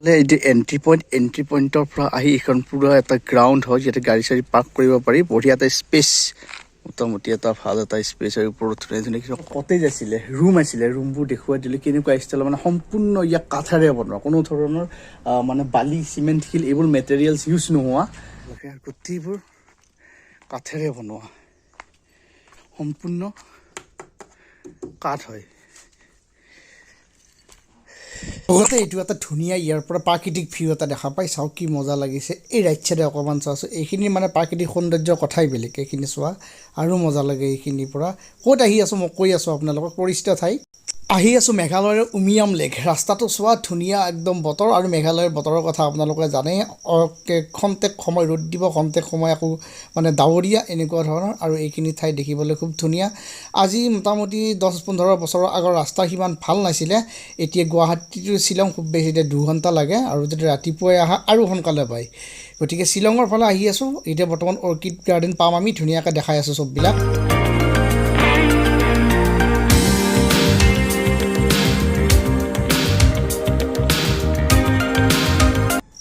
Entry পইণ্টৰ পৰা আহি এখন পুৰা এটা গ্ৰাউণ্ড হয় ইয়াতে গাড়ী চাড়ী পাৰ্ক কৰিব পাৰি বঢ়িয়া এটা স্পেচ মোটামুটি এটা ভাল এটা স্পেচ আৰু ওপৰত ধুনীয়া ধুনীয়া কিছু কটেজ আছিলে ৰুমবোৰ দেখুৱাই দিলে কেনেকুৱা ষ্টাইলৰ মানে সম্পূৰ্ণ ইয়াক কাঠেৰে বনোৱা কোনো ধৰণৰ মানে বালি চিমেণ্ট শিল এইবোৰ মেটেৰিয়েলছ ইউজ নোহোৱা গোটেইবোৰ কাঠেৰে বনোৱা সম্পূৰ্ণ কাঠ হয় লগতে এইটো এটা ধুনীয়া ইয়াৰ পৰা প্ৰাকৃতিক ভিউ এটা দেখা পাই চাওক কি মজা লাগিছে এই ৰাইট চাইডে অকণমান চাইছোঁ এইখিনি মানে প্ৰাকৃতিক সৌন্দৰ্যৰ কথাই বেলেগ এইখিনি চোৱা আৰু মজা লাগে এইখিনিৰ পৰা ক'ত আহি আছোঁ মই কৈ আছোঁ আপোনালোকক পৰিচিত ঠাই আহি আছোঁ মেঘালয়ৰ উমিয়াম লেক ৰাস্তাটো চোৱা ধুনীয়া একদম বতৰ আৰু মেঘালয়ৰ বতৰৰ কথা আপোনালোকে জানেই খন্তেক সময় ৰ'দ দিব খন্তেক সময় আকৌ মানে ডাৱৰীয়া এনেকুৱা ধৰণৰ আৰু এইখিনি ঠাই দেখিবলৈ খুব ধুনীয়া আজি মোটামুটি 10-15 বছৰৰ আগৰ ৰাস্তা সিমান ভাল নাছিলে এতিয়া গুৱাহাটীটো শ্বিলং খুব বেছি 2 ঘণ্টা লাগে আৰু যদি ৰাতিপুৱাই আহা আৰু সোনকালে পায় গতিকে শ্বিলঙৰ ফালে আহি আছোঁ এতিয়া বৰ্তমান অৰ্কিড গাৰ্ডেন পাম আমি ধুনীয়াকৈ দেখাই আছোঁ চববিলাক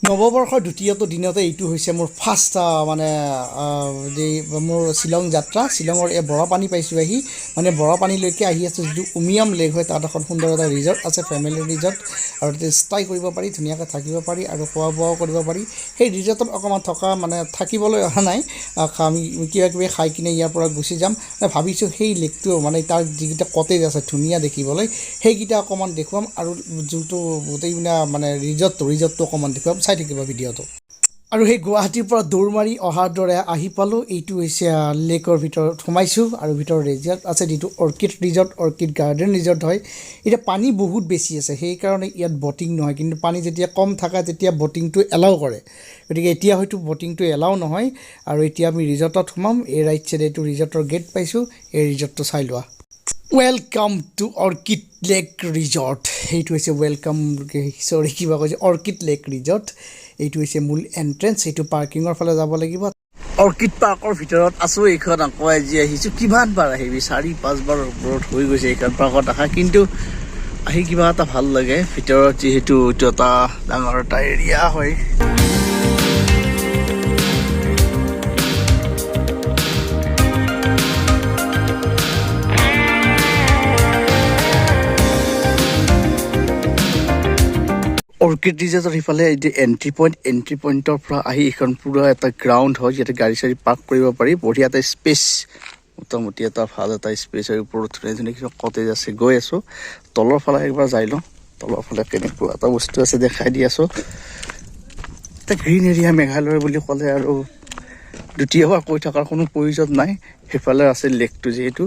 নৱবৰ্ষৰ দ্বিতীয়টো দিনতে এইটো হৈছে মোৰ ফাৰ্ষ্ট মানে মোৰ শ্বিলং যাত্ৰা শ্বিলঙৰ এই বৰাপানী পাইছোঁ আহি মানে বৰাপানীলৈকে আহি আছোঁ যিটো উমিয়াম লেক হয় তাত এখন সুন্দৰ এটা ৰিজৰ্ট আছে ফেমিলি ৰিজৰ্ট আৰু তাতে ষ্টাই কৰিব পাৰি ধুনীয়াকৈ থাকিব পাৰি আৰু খোৱা বোৱাও কৰিব পাৰি সেই ৰিজৰ্টত অকণমান থকা মানে থাকিবলৈ অহা নাই আমি কিবা কিবি খাই কিনে ইয়াৰ পৰা গুচি যাম ভাবিছোঁ সেই লেকটো মানে তাৰ যিকেইটা কটেজ আছে ধুনীয়া দেখিবলৈ সেইকেইটা অকণমান দেখুৱাম আৰু যোনটো গোটেইবিলাক মানে ৰিজৰ্টটো অকণমান দেখুৱাম চাই থাকিব ভিডিঅ'টো আৰু সেই গুৱাহাটীৰ পৰা দৌৰ মাৰি অহাৰ দৰে আহি পালোঁ এইটো হৈছে লেকৰ ভিতৰত সোমাইছোঁ আৰু ভিতৰত ৰিজৰ্ট আছে যিটো orchid resort orchid garden resort হয় এতিয়া পানী বহুত বেছি আছে সেইকাৰণে ইয়াত বটিং নহয় কিন্তু পানী যেতিয়া কম থাকে তেতিয়া বটিংটো এলাউ কৰে গতিকে এতিয়া হয়তো বটিংটো এলাউ নহয় আৰু এতিয়া আমি ৰিজৰ্টত সোমাম এই ৰাইট চাইডে এইটো ৰিজৰ্টৰ গেট পাইছোঁ এই ৰিজৰ্টটো চাই লোৱা welcome to orchid lake resort এইটো হৈছে কিবা কৈছে অৰ্কিড লেক ৰিজৰ্ট এইটো হৈছে মূল এণ্ট্ৰেঞ্চ এইটো পাৰ্কিঙৰ ফালে যাব লাগিব অৰ্কিড পাৰ্কৰ ভিতৰত আছোঁ এইখন আকৌ আজি আহিছোঁ কিমানবাৰ আহিবি 4-5 বাৰৰ ওপৰত হৈ গৈছে এইখন পাৰ্কত আহা কিন্তু আহি কিবা এটা ভাল লাগে ভিতৰত যিহেতু এইটো এটা ডাঙৰ এটা এৰিয়া হয় অৰ্কিড ৰিজৰ্টৰ সিফালে এন্ট্ৰি পইণ্টৰ পৰা আহি এখন পুৰা এটা গ্ৰাউণ্ড হয় ইয়াতে গাড়ী চাড়ী পাৰ্ক কৰিব পাৰি বঢ়িয়া এটা স্পেচ মোটামুটি এটা ভাল এটা স্পেচ আৰু ওপৰত ধুনীয়া ধুনীয়া কিছু কটেজ আছে গৈ আছোঁ তলৰ ফালে একবাৰ যাই লওঁ তলৰ ফালে কেনেকুৱা এটা বস্তু আছে দেখাই দি আছোঁ এটা গ্ৰীণ এৰিয়া মেঘালয় বুলি ক'লে আৰু দ্বিতীয়বাৰ কৈ থকাৰ কোনো প্ৰয়োজন নাই সেইফালে আছে লেকটো যিহেতু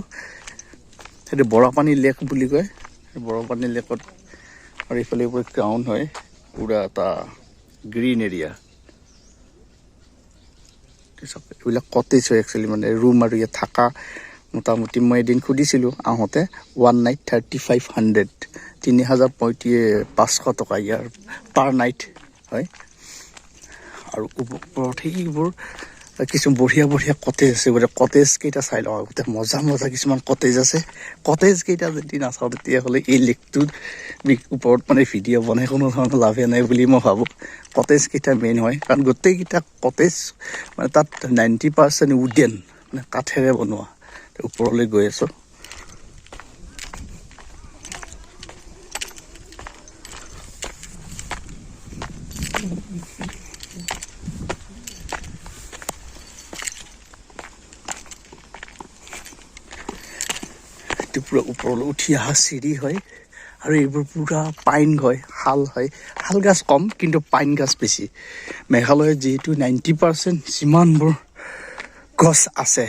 সেইটো বৰাপানী লেক বুলি কয় বৰাপানী লেকত আৰু এইফালে এইবোৰ গ্ৰাউণ্ড হয় পুৰা এটা গ্ৰীণ এৰিয়া এইবিলাক কটেজ হয় একচুৱেলি মানে ৰুম আৰু ইয়াত থকা মোটামুটি মই এদিন সুধিছিলোঁ আহোঁতে 1 নাইট 3500 3,500 টকা ইয়াৰ পাৰ নাইট হয় আৰু ওপৰত সেইবোৰ কিছু বঢ়িয়া কটেজ আছে গোটেই কটেজ কেইটা চাই লওঁ গোটেই মজা কিছুমান কটেজ আছে কটেজ কেইটা যদি নাচাওঁ তেতিয়াহ'লে এই লেকটোৰ ওপৰত মানে ভিডিঅ' বনাই কোনো ধৰণৰ লাভে নাই বুলি মই ভাবোঁ কটেজ কেইটা মেইন হয় কাৰণ গোটেইকেইটা কটেজ মানে তাত 90% উডেন মানে কাঠেৰে বনোৱা ওপৰলৈ গৈ আছোঁ পুৰা ওপৰলৈ উঠি অহা চিৰি হয় আৰু এইবোৰ পুৰা পাইন হয় শাল গছ কম কিন্তু পাইন গছ বেছি মেঘালয়ত যিহেতু 90% যিমানবোৰ গছ আছে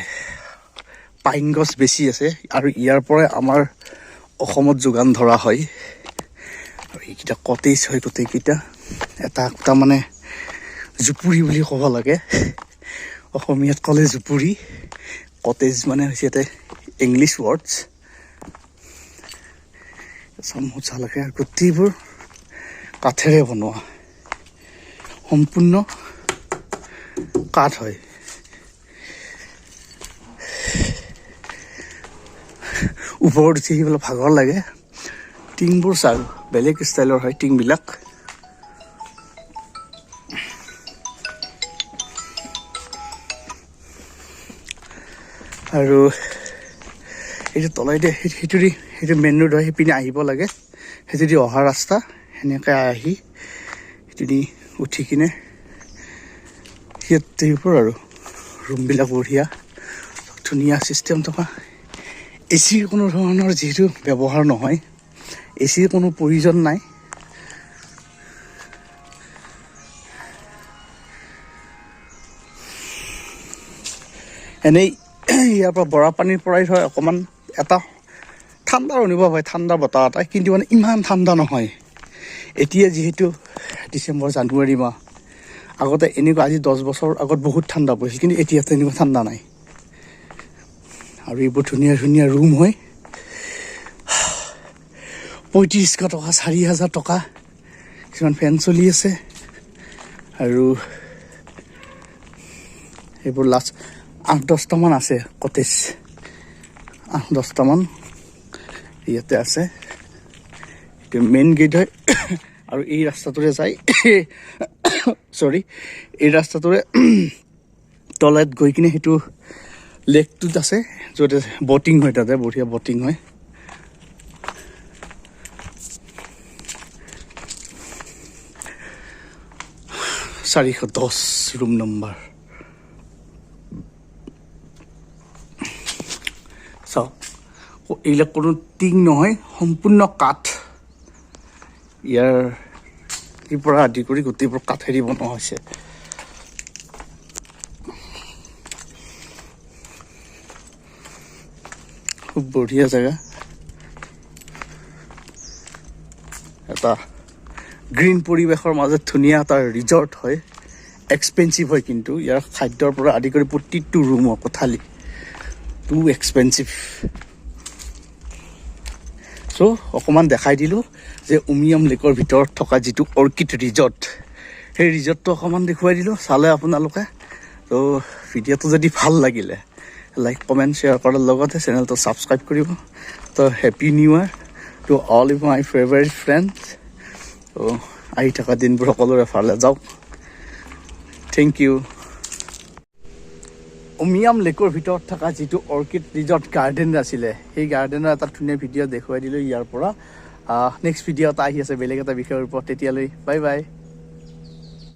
পাইন গছ বেছি আছে আৰু ইয়াৰ পৰাই আমাৰ অসমত যোগান ধৰা হয় আৰু এইকেইটা কটেজ হয় গোটেইকেইটা এটা মানে জুপুৰি বুলি ক'ব লাগে অসমীয়াত ক'লে জুপুৰি কটেজ মানে হৈছে এটা ইংলিছ ৱৰ্ডছ মজা লাগে আৰু গোটেইবোৰ কাঠেৰে বনোৱা সম্পূৰ্ণ কাঠ হয় ওপৰত উঠি আহিবলৈ ভাগৰ লাগে টিংবোৰ চাওক বেলেগ ষ্টাইলৰ হয় টিংবিলাক আৰু এইটো তলাইতে সেইটো মেইন ৰোড হয়, সেইপিনে আহিব লাগে, সেইটোদি অহা ৰাস্তা। সেনেকৈ আহি সেইটোদি উঠি কিনে সেইবোৰ আৰু ৰুমবিলাক বঢ়িয়া, ধুনীয়া ছিষ্টেম থকা। এচিৰ কোনো ধৰণৰ যিহেতু ব্যৱহাৰ নহয়, এচিৰ কোনো প্ৰয়োজন নাই। এনেই ইয়াৰ পৰা বৰাপানীৰ পৰাই হয় অকণমান এটা ঠাণ্ডাৰ অনুভৱ হয়, ঠাণ্ডা বতাহ এটা, কিন্তু মানে ইমান ঠাণ্ডা নহয়। এতিয়া যিহেতু ডিচেম্বৰ জানুৱাৰী মাহ, আগতে এনেকুৱা আজি 10 বছৰ আগত বহুত ঠাণ্ডা পৰিছিল, কিন্তু এতিয়া তেনেকুৱা ঠাণ্ডা নাই। আৰু এইবোৰ ধুনীয়া ধুনীয়া ৰুম হয়, 3500 টকা, 4000 টকা, কিছুমান ফেন চলি আছে। আৰু এইবোৰ লাষ্ট 8-10টামান আছে কটেজ, 8-10টামান ইয়াতে আছে। এইটো মেইন গেট হয়। আৰু এই ৰাস্তাটোৰে যায় এই ৰাস্তাটোৰে তলত গৈ কিনে সেইটো লেকটোত আছে, য'তে বটিং হয়, তাতে বঢ়িয়া বটিং হয়। (410) ৰুম নম্বৰ। চাওক, এইবিলাক কোনো টিং নহয়, সম্পূৰ্ণ কাঠ। ইয়াৰ পৰা আদি কৰি গোটেইবোৰ কাঠেৰি বনোৱা হৈছে। খুব বঢ়িয়া জেগা, এটা গ্ৰীণ পৰিৱেশৰ মাজত ধুনীয়া এটা ৰিজৰ্ট হয়। এক্সপেঞ্চিভ হয়, কিন্তু ইয়াৰ খাদ্যৰ পৰা আদি কৰি প্ৰতিটো ৰুমৰ কোঠালি টু এক্সপেঞ্চিভ। চ' অকণমান দেখাই দিলোঁ যে উমিয়াম লেকৰ ভিতৰত থকা যিটো অৰ্কিড ৰিজৰ্ট, সেই ৰিজৰ্টটো অকণমান দেখুৱাই দিলোঁ, চালে আপোনালোকে। ত' ভিডিঅ'টো যদি ভাল লাগিলে লাইক কমেণ্ট শ্বেয়াৰ কৰাৰ লগতে চেনেলটো ছাবস্ক্ৰাইব কৰিব। ত' happy new year to all of my favourite friends. ত' আহি থকা দিনবোৰ সকলোৰে ভালে যাওক। Thank U. উমিয়াম লেকৰ ভিতৰত থকা যিটো অৰ্কিড ৰিজৰ্ট গাৰ্ডেন আছিলে, সেই গাৰ্ডেনৰ এটা ধুনীয়া ভিডিঅ' দেখুৱাই দিলোঁ ইয়াৰ পৰা। নেক্সট ভিডিঅ' এটা আহি আছে বেলেগ এটা বিষয়ৰ ওপৰত। তেতিয়ালৈ বাই বাই।